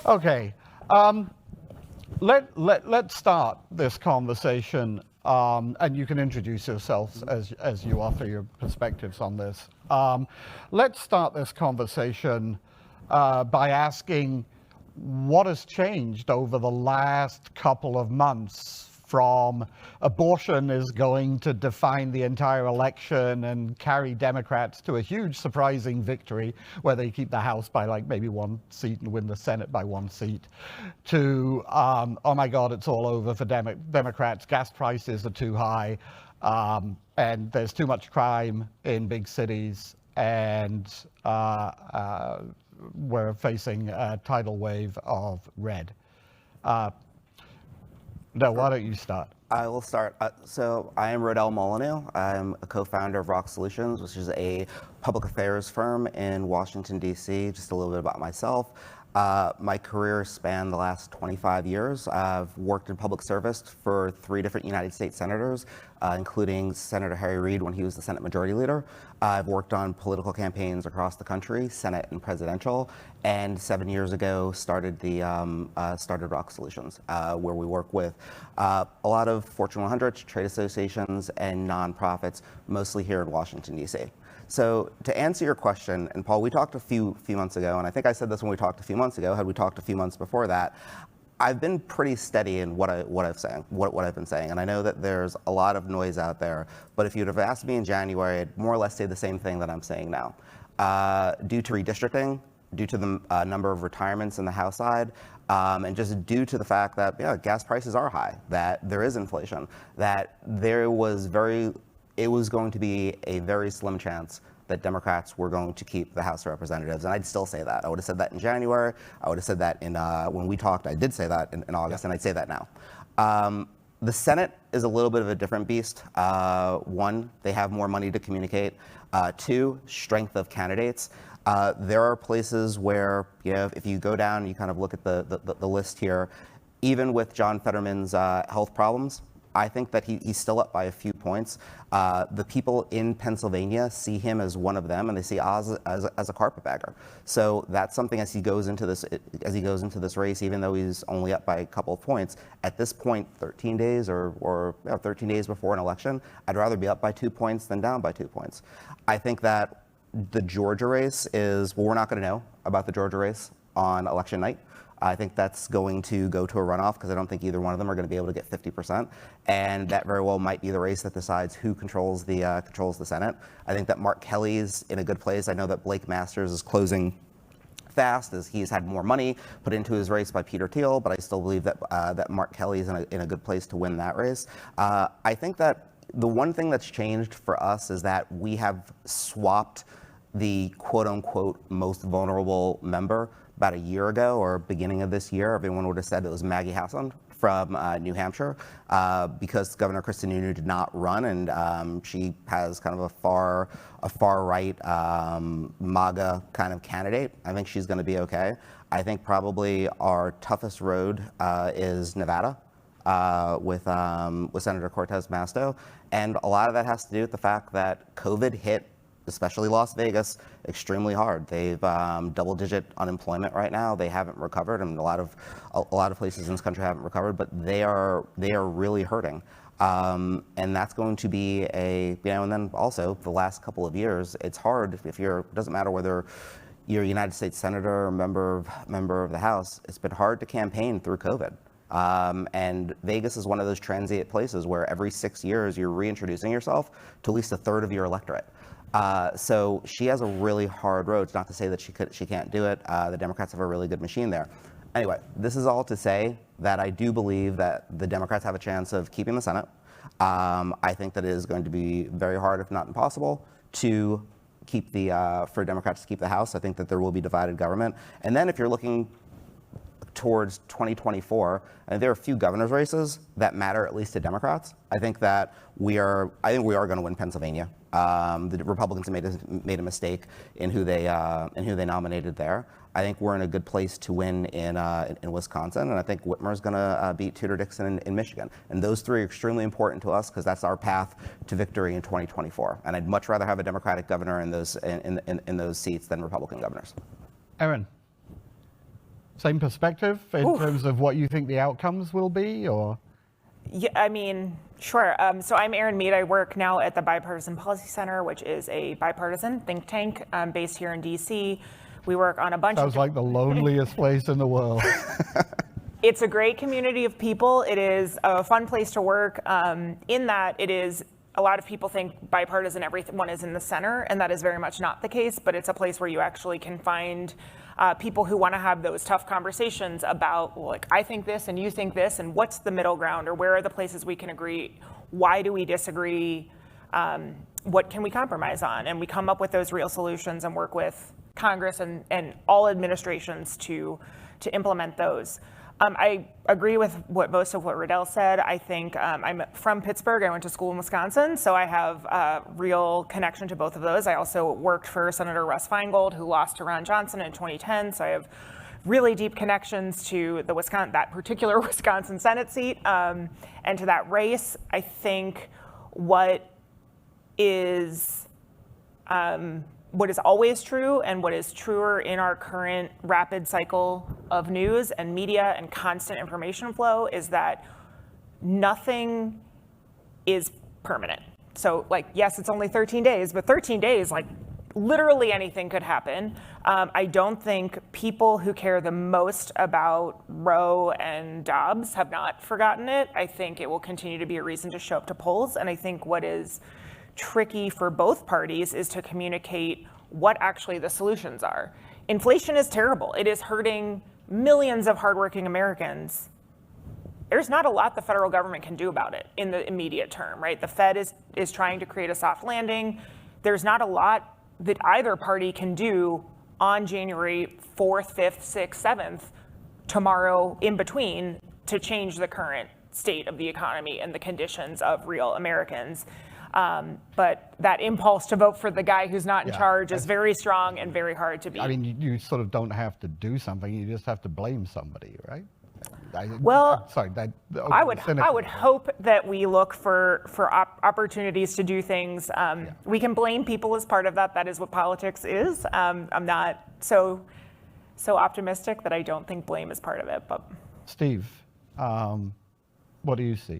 Okay, let's start this conversation, and you can introduce yourselves as you offer your perspectives on this. Let's start this conversation by asking what has changed over the last couple of months from abortion is going to define the entire election and carry Democrats to a huge surprising victory where they keep the House by like maybe one seat and win the Senate by one seat, to oh my God, it's all over for Democrats, gas prices are too high, and there's too much crime in big cities, and we're facing a tidal wave of red. No, why don't you start? I will start. So I am Rodell Molyneux. I'm a co-founder of Rock Solutions, which is a public affairs firm in Washington, D.C. Just a little bit about myself. My career spanned the last 25 years. I've worked in public service for 3 different United States senators, including Senator Harry Reid when he was the Senate Majority Leader. I've worked on political campaigns across the country, Senate and presidential, and 7 years ago started Rock Solutions, where we work with a lot of Fortune 100 trade associations and nonprofits, mostly here in Washington, D.C. So to answer your question, and Paul, we talked a few months ago, and I think I said this when we talked a few months ago. Had we talked a few months before that, I've been pretty steady in what I've been saying, and I know that there's a lot of noise out there. But if you'd have asked me in January, I'd more or less say the same thing that I'm saying now. Due to redistricting, due to the number of retirements in the House side, and just due to the fact that gas prices are high, that there is inflation, that it was going to be a very slim chance that Democrats were going to keep the House of Representatives, and I'd still say that. I would have said that in January. I would have said that in when we talked. I did say that in August, and I'd say that now. The Senate is a little bit of a different beast. 1, they have more money to communicate. 2, strength of candidates. There are places where if you go down, and you kind of look at the list here, even with John Fetterman's health problems, I think that he's still up by a few points. The people in Pennsylvania see him as one of them, and they see Oz as a carpetbagger. So that's something as he goes into this race, even though he's only up by a couple of points. At this point, 13 days or 13 days before an election, I'd rather be up by 2 points than down by 2 points. I think that the Georgia race we're not going to know about the Georgia race on election night. I think that's going to go to a runoff because I don't think either one of them are going to be able to get 50%, and that very well might be the race that decides who controls the Senate. I think that Mark Kelly's in a good place. I know that Blake Masters is closing fast as he's had more money put into his race by Peter Thiel, but I still believe that that Mark Kelly is in a good place to win that race. I think that the one thing that's changed for us is that we have swapped the quote-unquote most vulnerable member. About a year ago or beginning of this year, everyone would have said it was Maggie Hassan from New Hampshire because Governor Kristen Sununu did not run, and she has kind of a far right MAGA kind of candidate. I think she's going to be okay. I think probably our toughest road is Nevada with Senator Cortez Masto, and a lot of that has to do with the fact that COVID hit especially Las Vegas, extremely hard. They've double-digit unemployment right now. They haven't recovered, and a lot of places in this country haven't recovered, but they are really hurting. And that's going to be and then also the last couple of years, it's hard if it doesn't matter whether you're a United States Senator or member of the House, it's been hard to campaign through COVID. And Vegas is one of those transient places where every 6 years you're reintroducing yourself to at least a third of your electorate. So she has a really hard road. It's not to say that she can't do it. The Democrats have a really good machine there. Anyway, this is all to say that I do believe that the Democrats have a chance of keeping the Senate. I think that it is going to be very hard, if not impossible, to for Democrats to keep the House. I think that there will be divided government. And then if you're looking towards 2024, and there are a few governor's races that matter at least to Democrats. I think we are going to win Pennsylvania. The Republicans made a mistake in who they nominated there. I think we're in a good place to win in Wisconsin, and I think Whitmer's going to beat Tudor Dixon in Michigan. And those three are extremely important to us because that's our path to victory in 2024. And I'd much rather have a Democratic governor in those seats than Republican governors. Erin, same perspective in terms of what you think the outcomes will be, or? Yeah, I mean, sure. So I'm Erin Mead. I work now at the Bipartisan Policy Center, which is a bipartisan think tank based here in DC. We work on a bunch of... Sounds like the loneliest place in the world. It's a great community of people. It is a fun place to work in that it is, a lot of people think bipartisan, everyone is in the center, and that is very much not the case, but it's a place where you actually can find people who want to have those tough conversations about, well, like, I think this and you think this, and what's the middle ground, or where are the places we can agree? Why do we disagree? What can we compromise on? And we come up with those real solutions and work with Congress and all administrations to implement those. I agree with most of what Riddell said. I think I'm from Pittsburgh. I went to school in Wisconsin, so I have a real connection to both of those. I also worked for Senator Russ Feingold, who lost to Ron Johnson in 2010, so I have really deep connections to that particular Wisconsin Senate seat and to that race. I think what is always true and what is truer in our current rapid cycle of news and media and constant information flow is that nothing is permanent. So, like, yes, it's only 13 days, but 13 days, like, literally anything could happen. I don't think people who care the most about Roe and Dobbs have not forgotten it. I think it will continue to be a reason to show up to polls. And I think what is tricky for both parties is to communicate what actually the solutions are. Inflation is terrible. It is hurting millions of hardworking Americans. There's not a lot the federal government can do about it in the immediate term, right? The Fed is trying to create a soft landing. There's not a lot that either party can do on January 4th, 5th, 6th, 7th, tomorrow, in between, to change the current state of the economy and the conditions of real Americans. But that impulse to vote for the guy who's not in charge is very strong and very hard to beat. I mean, you sort of don't have to do something, you just have to blame somebody, right? Well, sorry, I would hope that we look for opportunities to do things. We can blame people as part of that. That is what politics is. I'm not so optimistic that I don't think blame is part of it. But Steve, what do you see?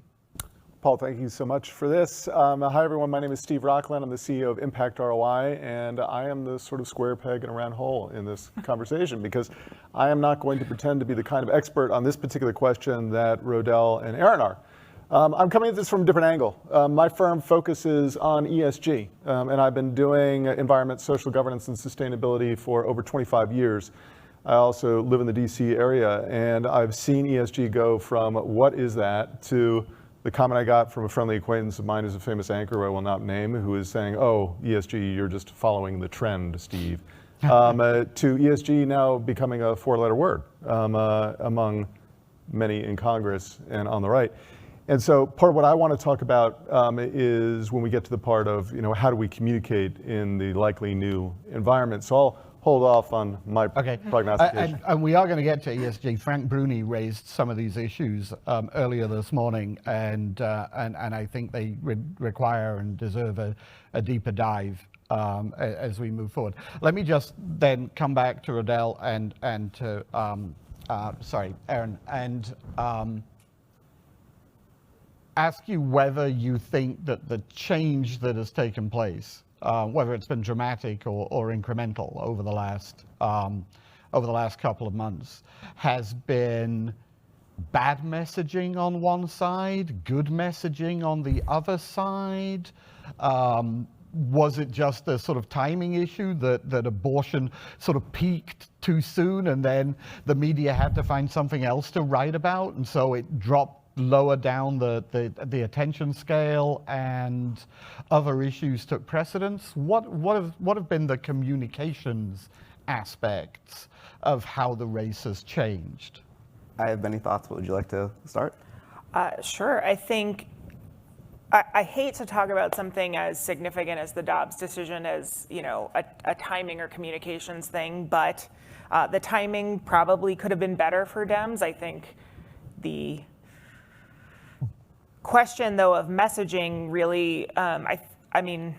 Paul, thank you so much for this. Hi, everyone. My name is Steve Rockland. I'm the CEO of Impact ROI, and I am the sort of square peg in a round hole in this conversation because I am not going to pretend to be the kind of expert on this particular question that Rodell and Erin are. I'm coming at this from a different angle. My firm focuses on ESG, and I've been doing environment, social governance, and sustainability for over 25 years. I also live in the DC area, and I've seen ESG go from what is that to the comment I got from a friendly acquaintance of mine who's a famous anchor who I will not name, who is saying, oh, ESG, you're just following the trend, Steve. To ESG now becoming a four-letter word among many in Congress and on the right. And so part of what I want to talk about is when we get to the part of, how do we communicate in the likely new environment. So I'll hold off on my prognostication. And we are going to get to ESG. Frank Bruni raised some of these issues earlier this morning, and I think they require and deserve a deeper dive as we move forward. Let me just then come back to Riddell and to Erin, and ask you whether you think that the change that has taken place, whether it's been dramatic or incremental over the last couple of months, has been bad messaging on one side, good messaging on the other side? Was it just a sort of timing issue that abortion sort of peaked too soon and then the media had to find something else to write about, and so it dropped lower down the attention scale and other issues took precedence? What have been the communications aspects of how the race has changed? I have many thoughts, but would you like to start? Sure. I think I hate to talk about something as significant as the Dobbs decision as, a timing or communications thing, but the timing probably could have been better for Dems. I think the question, though, of messaging really, I mean,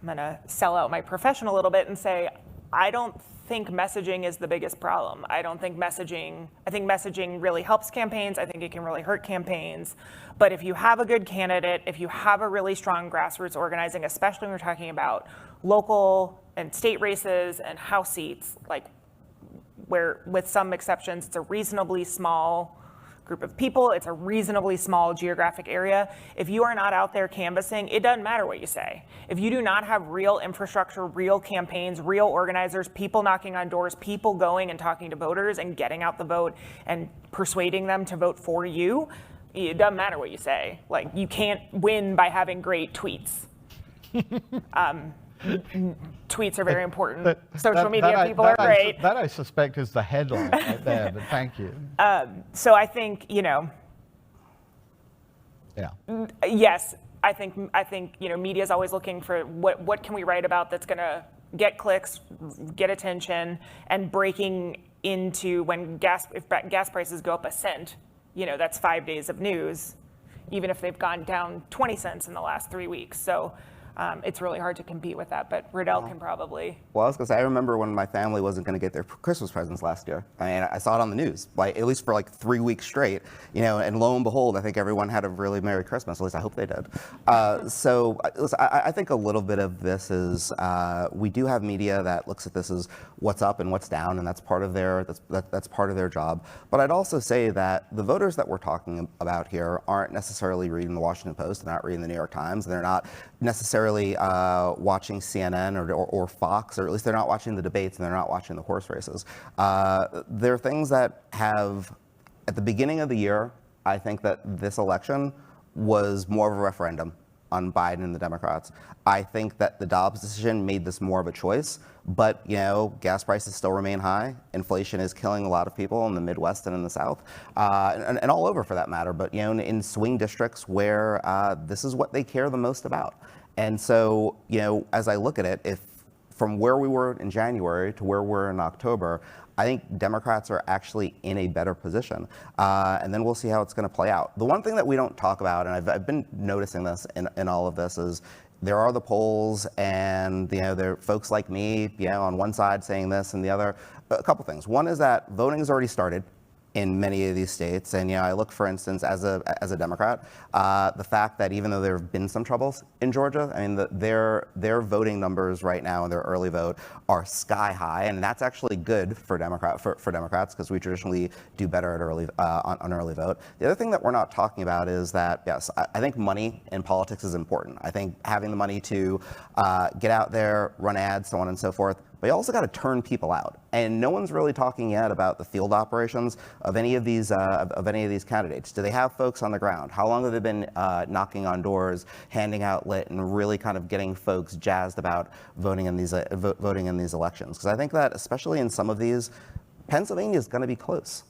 I'm going to sell out my profession a little bit and say, I don't think messaging is the biggest problem. I think messaging really helps campaigns. I think it can really hurt campaigns. But if you have a good candidate, if you have a really strong grassroots organizing, especially when we're talking about local and state races and House seats, like where with some exceptions, it's a reasonably small group of people, it's a reasonably small geographic area. If you are not out there canvassing, it doesn't matter what you say. If you do not have real infrastructure, real campaigns, real organizers, people knocking on doors, people going and talking to voters and getting out the vote and persuading them to vote for you, it doesn't matter what you say. Like, you can't win by having great tweets. Tweets are very important. Social media people are great. That I suspect is the headline right there, but thank you. So I think, Yeah. Yes, I think media is always looking for what can we write about that's going to get clicks, get attention, and breaking into if gas prices go up a cent, that's 5 days of news, even if they've gone down 20 cents in the last 3 weeks. So it's really hard to compete with that, but Riddell can probably. Well, I was gonna say, I remember when my family wasn't gonna get their Christmas presents last year. I mean, I saw it on the news, at least for 3 weeks straight, and lo and behold, I think everyone had a really Merry Christmas. At least I hope they did. So listen, I think a little bit of this is, we do have media that looks at this as what's up and what's down, and that's part of their job. But I'd also say that the voters that we're talking about here aren't necessarily reading the Washington Post, they're not reading the New York Times, and they're not necessarily watching CNN or Fox, or at least they're not watching the debates and they're not watching the horse races. There are things that have, at the beginning of the year, I think that this election was more of a referendum on Biden and the Democrats. I think that the Dobbs decision made this more of a choice, but gas prices still remain high. Inflation is killing a lot of people in the Midwest and in the South, and all over for that matter, but in swing districts where this is what they care the most about. And so, as I look at it, if from where we were in January to where we're in October, I think Democrats are actually in a better position. And then we'll see how it's going to play out. The one thing that we don't talk about, and I've been noticing this in all of this, is there are the polls, and there are folks like me, on one side saying this and the other. A couple things. One is that voting has already started in many of these states, and I look, for instance, as a Democrat, the fact that even though there have been some troubles in Georgia, I mean, their voting numbers right now in their early vote are sky high, and that's actually good for Democrats, because we traditionally do better at on early vote. The other thing that we're not talking about is that, yes, I think money in politics is important. I think having the money to get out there, run ads, so on and so forth. But you also got to turn people out, and no one's really talking yet about the field operations of any of these candidates. Do they have folks on the ground? How long have they been knocking on doors, handing out lit, and really kind of getting folks jazzed about voting in these elections? Because I think that, especially in some of these, Pennsylvania is going to be close.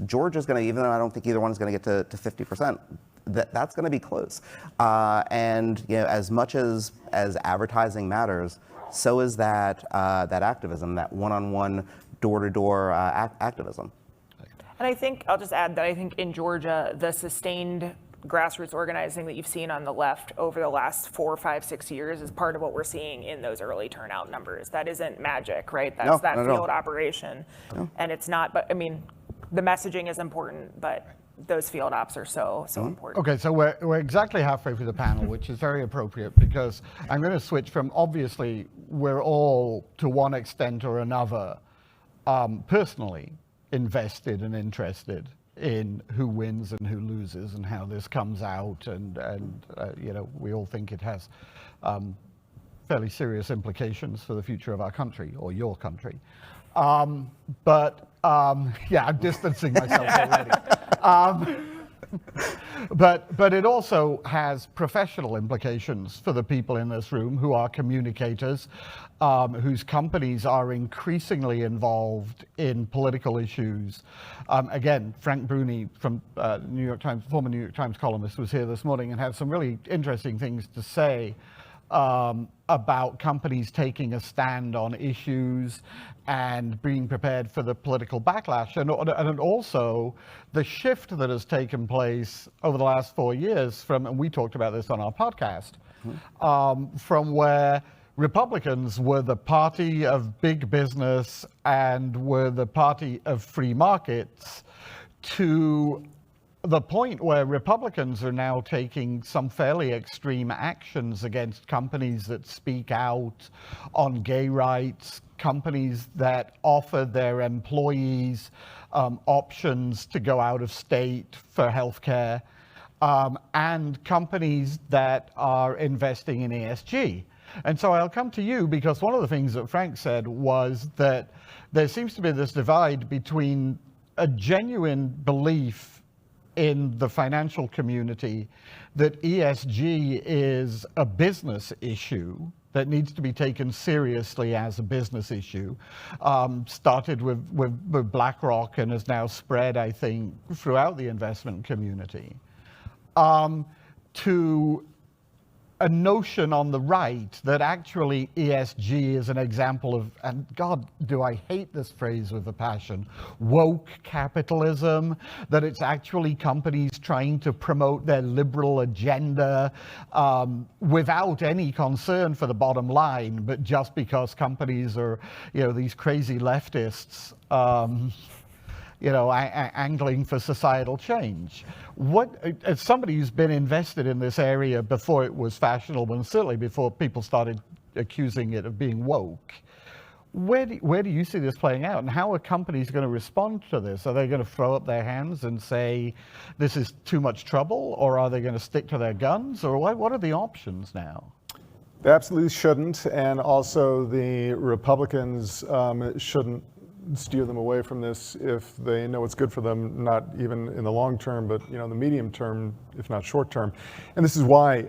Georgia's going to, even though I don't think either one is going to get to 50%. That's going to be close. And as much as advertising matters, so is that activism, that one-on-one, door-to-door activism. And I think, I'll just add that I think in Georgia, the sustained grassroots organizing that you've seen on the left over the last 4, 5, 6 years is part of what we're seeing in those early turnout numbers. That isn't magic, right? That's that field operation. No. And it's not, but I mean, the messaging is important, but those field ops are so important. Okay, so we're exactly halfway through the panel, which is very appropriate, because I'm going to switch from, obviously, we're all, to one extent or another, personally invested and interested in who wins and who loses and how this comes out, and we all think it has fairly serious implications for the future of our country, or your country. Yeah, I'm distancing myself already. But it also has professional implications for the people in this room who are communicators, whose companies are increasingly involved in political issues. Again, Frank Bruni from New York Times, former New York Times columnist, was here this morning and had some really interesting things to say about companies taking a stand on issues and being prepared for the political backlash, and also the shift that has taken place over the last 4 years from, and we talked about this on our podcast, from where Republicans were the party of big business and were the party of free markets to the point where Republicans are now taking some fairly extreme actions against companies that speak out on gay rights, companies that offer their employees options to go out of state for healthcare, and companies that are investing in ESG. And so I'll come to you because one of the things that Frank said was that there seems to be this divide between a genuine belief in the financial community that ESG is a business issue that needs to be taken seriously as a business issue. Started with BlackRock and has now spread, I think, throughout the investment community. To a notion on the right that actually ESG is an example of, and God, do I hate this phrase with a passion, woke capitalism, that it's actually companies trying to promote their liberal agenda without any concern for the bottom line, but just because companies are, these crazy leftists, angling for societal change. As somebody who's been invested in this area before it was fashionable, and certainly before people started accusing it of being woke, where do you see this playing out? And how are companies going to respond to this? Are they going to throw up their hands and say, this is too much trouble? Or are they going to stick to their guns? Or what are the options now? They absolutely shouldn't. And also the Republicans shouldn't steer them away from this if they know it's good for them, not even in the long term, but the medium term, if not short term. And this is why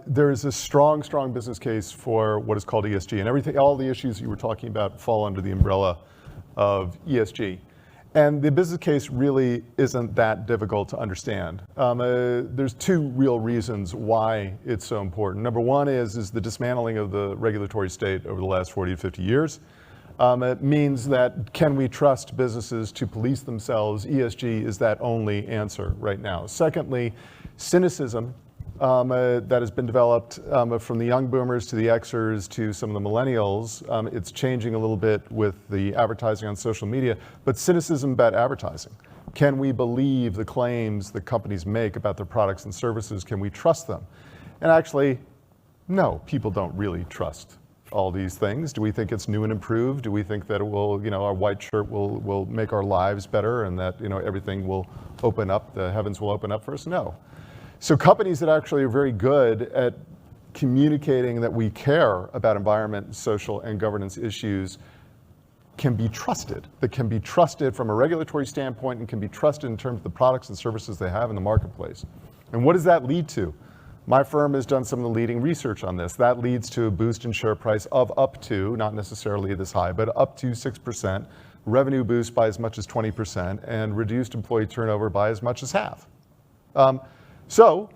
there is a strong business case for what is called ESG, and all the issues you were talking about fall under the umbrella of ESG. And the business case really isn't that difficult to understand. There's two real reasons why it's so important. Number one is the dismantling of the regulatory state over the last 40 to 50 years. It means that can we trust businesses to police themselves? ESG is that only answer right now. Secondly, cynicism that has been developed from the young boomers to the Xers to some of the millennials. It's changing a little bit with the advertising on social media, but cynicism about advertising. Can we believe the claims that companies make about their products and services? Can we trust them? And actually, no, people don't really trust all these things. Do we think it's new and improved? Do we think that it will, our white shirt will make our lives better and that, everything will open up, the heavens will open up for us? No. So companies that actually are very good at communicating that we care about environment, social, and governance issues can be trusted. That can be trusted from a regulatory standpoint and can be trusted in terms of the products and services they have in the marketplace. And what does that lead to? My firm has done some of the leading research on this. That leads to a boost in share price of up to, not necessarily this high, but up to 6%, revenue boost by as much as 20%, and reduced employee turnover by as much as half. So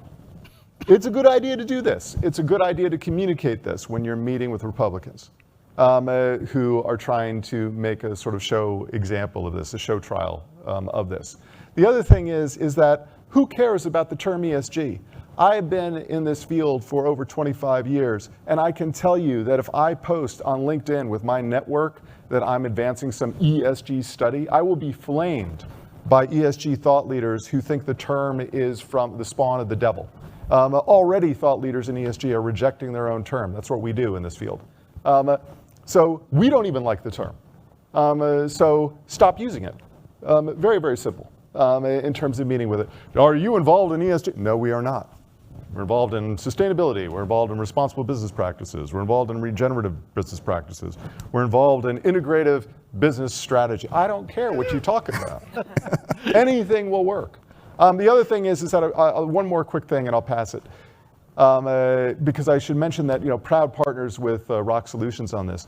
it's a good idea to do this. It's a good idea to communicate this when you're meeting with Republicans who are trying to make a sort of show example of this, a show trial of this. The other thing is that who cares about the term ESG? I've been in this field for over 25 years, and I can tell you that if I post on LinkedIn with my network that I'm advancing some ESG study, I will be flamed by ESG thought leaders who think the term is from the spawn of the devil. Already thought leaders in ESG are rejecting their own term. That's what we do in this field. So we don't even like the term. So stop using it. Very, very simple in terms of meeting with it. Are you involved in ESG? No, we are not. We're involved in sustainability. We're involved in responsible business practices. We're involved in regenerative business practices. We're involved in integrative business strategy. I don't care what you talk about. Anything will work. The other thing is that one more quick thing, and I'll pass it, because I should mention that proud partners with Rock Solutions on this.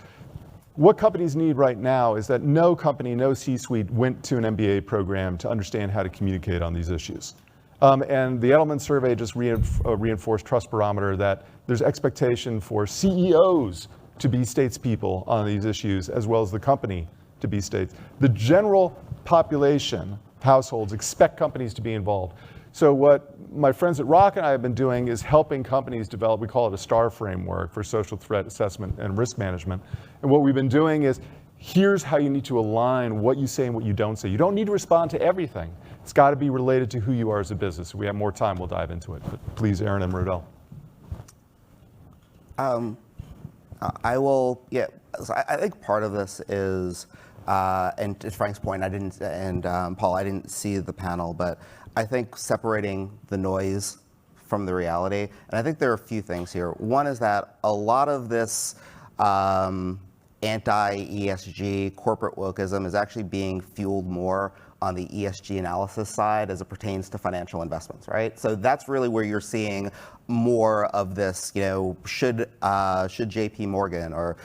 What companies need right now is that no company, no C-suite went to an MBA program to understand how to communicate on these issues. And the Edelman survey just reinforced Trust Barometer that there's expectation for CEOs to be statespeople on these issues, as well as the company to be states. The general population, households, expect companies to be involved. So what my friends at Rock and I have been doing is helping companies develop, we call it a STAR framework for social threat assessment and risk management. And what we've been doing is, here's how you need to align what you say and what you don't say. You don't need to respond to everything. It's got to be related to who you are as a business. If we have more time, we'll dive into it. But please, Aaron and Rodell. I will, yeah, so I think part of this is, and to Frank's point, Paul, I didn't see the panel, but I think separating the noise from the reality, and I think there are a few things here. One is that a lot of this anti-ESG corporate wokeism is actually being fueled more on the ESG analysis side as it pertains to financial investments, right? So that's really where you're seeing more of this, should JP Morgan or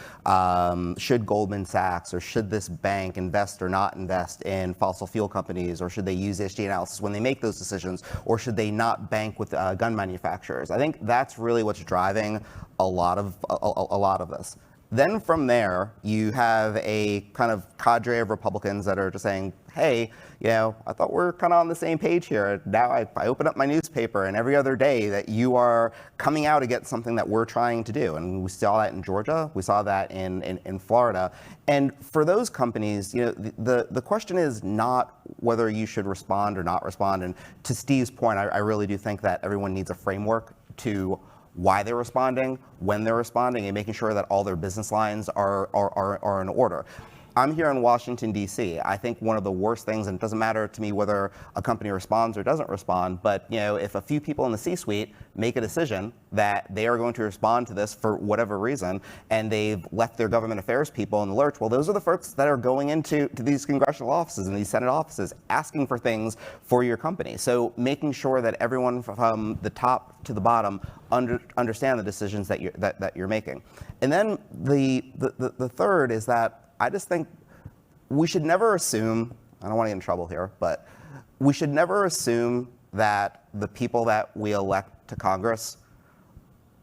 should Goldman Sachs or should this bank invest or not invest in fossil fuel companies, or should they use ESG analysis when they make those decisions, or should they not bank with gun manufacturers? I think that's really what's driving a lot of this. Then from there, you have a kind of cadre of Republicans that are just saying, hey, I thought we're kind of on the same page here. Now I open up my newspaper and every other day that you are coming out against something that we're trying to do. And we saw that in Georgia. We saw that in Florida. And for those companies, the question is not whether you should respond or not respond. And to Steve's point, I really do think that everyone needs a framework to why they're responding, when they're responding, and making sure that all their business lines are in order. I'm here in Washington, D.C. I think one of the worst things, and it doesn't matter to me whether a company responds or doesn't respond, but if a few people in the C-suite make a decision that they are going to respond to this for whatever reason, and they've left their government affairs people in the lurch, well, those are the folks that are going into these congressional offices and these Senate offices asking for things for your company. So making sure that everyone from the top to the bottom understand the decisions that you're making. And then the third is that I just think we should never assume, I don't want to get in trouble here, but we should never assume that the people that we elect to Congress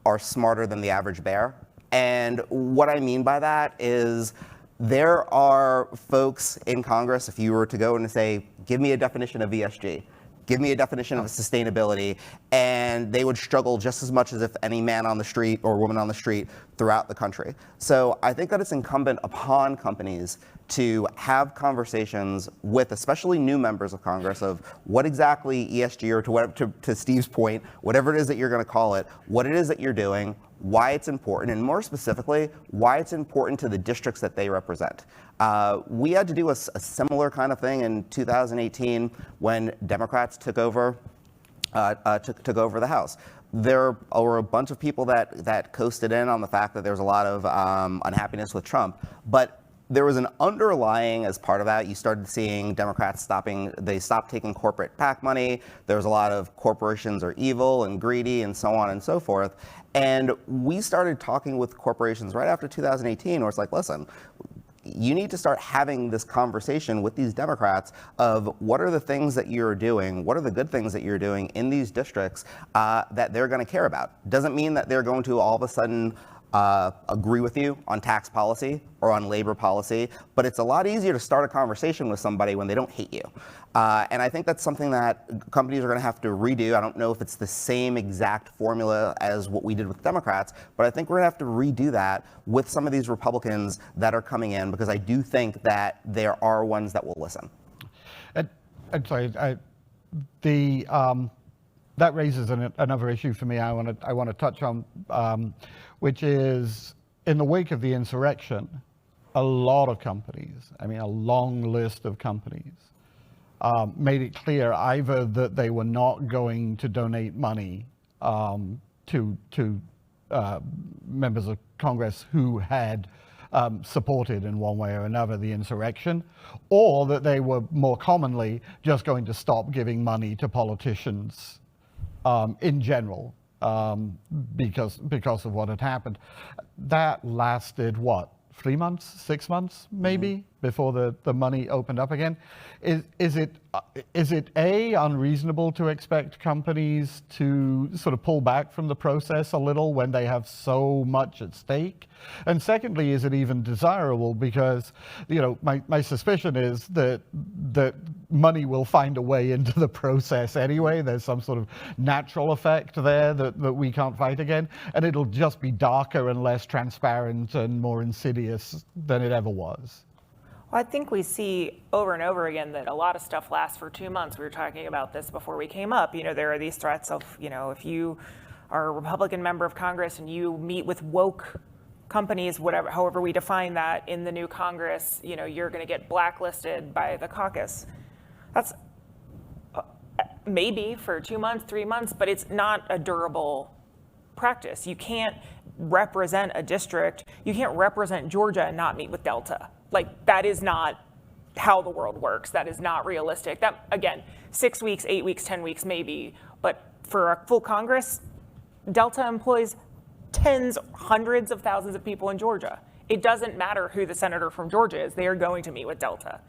are smarter than the average bear. And what I mean by that is there are folks in Congress, if you were to go and say, give me a definition of ESG, give me a definition of sustainability, and they would struggle just as much as if any man on the street or woman on the street throughout the country. So I think that it's incumbent upon companies to have conversations with especially new members of Congress of what exactly ESG, or to Steve's point, whatever it is that you're going to call it, what it is that you're doing, why it's important, and more specifically, why it's important to the districts that they represent. We had to do a similar kind of thing in 2018 when Democrats took over the House. There were a bunch of people that coasted in on the fact that there was a lot of unhappiness with Trump, but there was an underlying, as part of that, you started seeing Democrats they stopped taking corporate PAC money. There was a lot of corporations are evil and greedy and so on and so forth. And we started talking with corporations right after 2018 where it's like, listen, you need to start having this conversation with these Democrats of what are the things that you're doing, what are the good things that you're doing in these districts that they're going to care about. Doesn't mean that they're going to all of a sudden agree with you on tax policy or on labor policy, but it's a lot easier to start a conversation with somebody when they don't hate you. And I think that's something that companies are going to have to redo. I don't know if it's the same exact formula as what we did with Democrats, but I think we're going to have to redo that with some of these Republicans that are coming in, because I do think that there are ones that will listen. I'm sorry, that raises another issue for me I want to touch on, which is in the wake of the insurrection, a lot of companies, a long list of companies, made it clear either that they were not going to donate money to members of Congress who had supported in one way or another the insurrection, or that they were more commonly just going to stop giving money to politicians in general because of what had happened. That lasted what? 3 months, 6 months, maybe, before the money opened up again. Is it unreasonable to expect companies to sort of pull back from the process a little when they have so much at stake? And secondly, is it even desirable? Because, you know, my suspicion is that money will find a way into the process anyway. There's some sort of natural effect there that we can't fight again, and it'll just be darker and less transparent and more insidious than it ever was. Well, I think we see over and over again that a lot of stuff lasts for 2 months. We were talking about this before we came up. You know, there are these threats of, you know, if you are a Republican member of Congress and you meet with woke companies, whatever, however we define that in the new Congress, you know, you're going to get blacklisted by the caucus. That's maybe for 2 months, 3 months, but it's not a durable practice. You can't represent a district. You can't represent Georgia and not meet with Delta. Like, that is not how the world works. That is not realistic. That, again, 6 weeks, 8 weeks, 10 weeks, maybe. But for a full Congress, Delta employs tens, hundreds of thousands of people in Georgia. It doesn't matter who the senator from Georgia is. They are going to meet with Delta.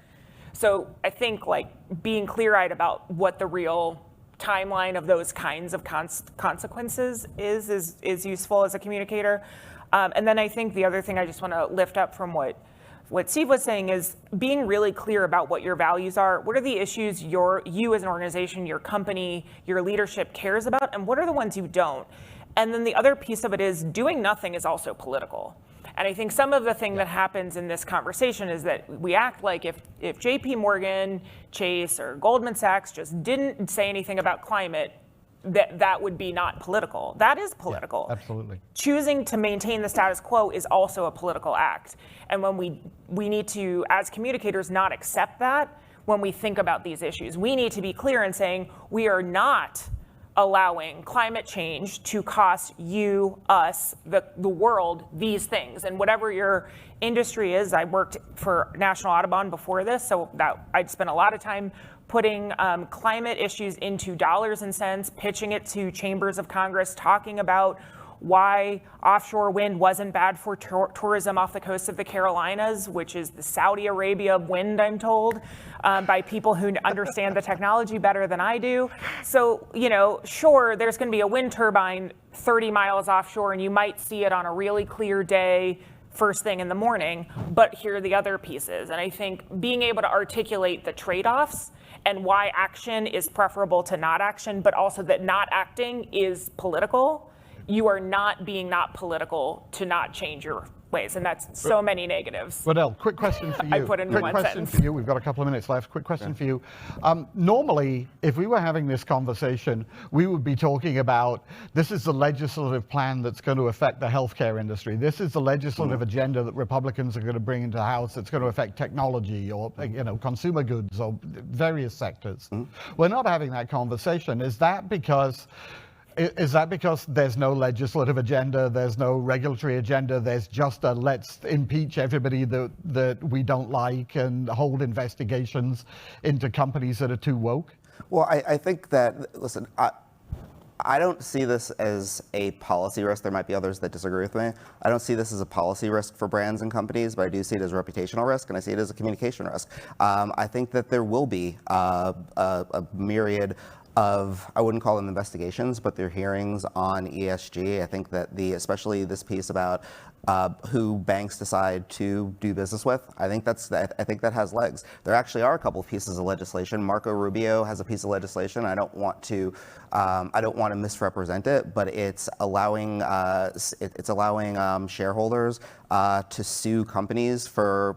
So I think, like, being clear-eyed about what the real timeline of those kinds of consequences is useful as a communicator. And then I think the other thing I just want to lift up from what Steve was saying is being really clear about what your values are. What are the issues you as an organization, your company, your leadership cares about, and what are the ones you don't? And then the other piece of it is doing nothing is also political. And I think some of the thing that happens in this conversation is that we act like if JP Morgan, Chase, or Goldman Sachs just didn't say anything about climate, that would be not political. That is political. Yeah, absolutely. Choosing to maintain the status quo is also a political act. And when we need to, as communicators, not accept that when we think about these issues. We need to be clear in saying we are not allowing climate change to cost you, us, the world, these things. And whatever your industry is, I worked for National Audubon before this, so that I'd spent a lot of time putting climate issues into dollars and cents, pitching it to chambers of Congress, talking about why offshore wind wasn't bad for tourism off the coast of the Carolinas, which is the Saudi Arabia of wind, I'm told, by people who understand the technology better than I do. So, you know, sure, there's going to be a wind turbine 30 miles offshore, and you might see it on a really clear day, first thing in the morning, but here are the other pieces. And I think being able to articulate the trade-offs and why action is preferable to not action, but also that not acting is political. You are not being not political to not change your ways, and that's so many negatives. Waddell, quick question for you. I put in quick one question sentence. for you. We've got a couple of minutes left. Quick question for you. Normally, if we were having this conversation, we would be talking about this is the legislative plan that's going to affect the healthcare industry. This is the legislative agenda that Republicans are going to bring into the House that's going to affect technology or consumer goods or various sectors. We're not having that conversation. Is that because there's no legislative agenda, there's no regulatory agenda, there's just a let's impeach everybody that we don't like and hold investigations into companies that are too woke? Well, I think that, listen, I don't see this as a policy risk. There might be others that disagree with me. I don't see this as a policy risk for brands and companies, but I do see it as a reputational risk, and I see it as a communication risk. I think that there will be a myriad of, I wouldn't call them investigations, but they're hearings on ESG. I think that especially this piece about who banks decide to do business with, I think that has legs. There actually are a couple of pieces of legislation. Marco Rubio has a piece of legislation. I don't want to misrepresent it, but it's allowing shareholders to sue companies for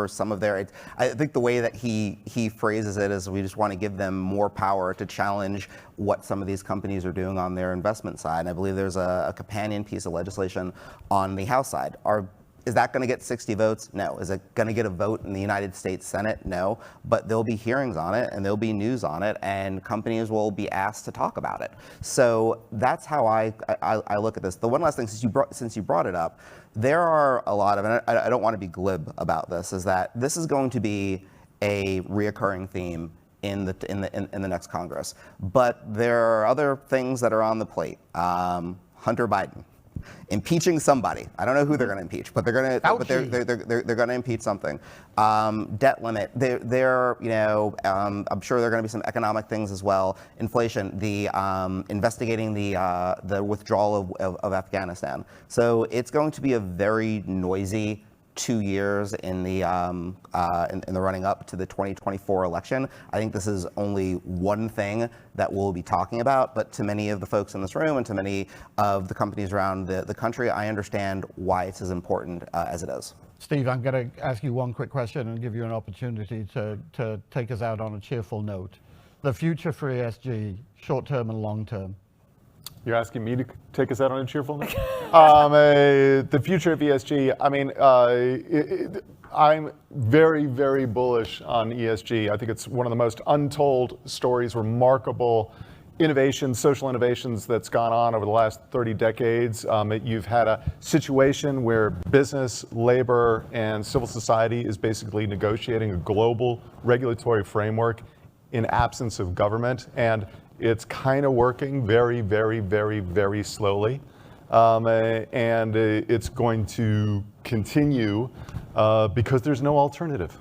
some of their. I think the way that he phrases it is we just want to give them more power to challenge what some of these companies are doing on their investment side. And I believe there's a companion piece of legislation on the House side. Is that going to get 60 votes? No. Is it going to get a vote in the United States Senate? No. But there'll be hearings on it, and there'll be news on it, and companies will be asked to talk about it. So that's how I look at this. The one last thing, since you brought it up, there are a lot of, and I don't want to be glib about this, is that this is going to be a reoccurring theme in the next Congress. But there are other things that are on the plate. Hunter Biden. Impeaching somebody. I don't know who they're going to impeach, but they're going to impeach something. Debt limit. I'm sure there are going to be some economic things as well. Inflation. The investigating the withdrawal of Afghanistan. So it's going to be a very noisy 2 years in the running up to the 2024 election. I think this is only one thing that we'll be talking about, but to many of the folks in this room and to many of the companies around the country, I understand why it's as important as it is. Steve, I'm going to ask you one quick question and give you an opportunity to take us out on a cheerful note. The future for ESG, short-term and long-term. You're asking me to take us out on a cheerful note? The future of ESG, I mean, I'm very, very bullish on ESG. I think it's one of the most untold stories, remarkable innovations, social innovations that's gone on over the last 30 decades. You've had a situation where business, labor, and civil society is basically negotiating a global regulatory framework in absence of government. And it's kind of working very, very, very, very slowly. And it's going to continue because there's no alternative.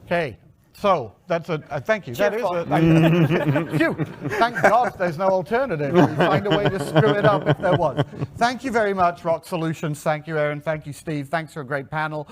Okay, so that's a thank you. Cheerful. That is phew. Thank God there's no alternative. We find a way to screw it up if there was. Thank you very much, Rock Solutions. Thank you, Aaron. Thank you, Steve. Thanks for a great panel.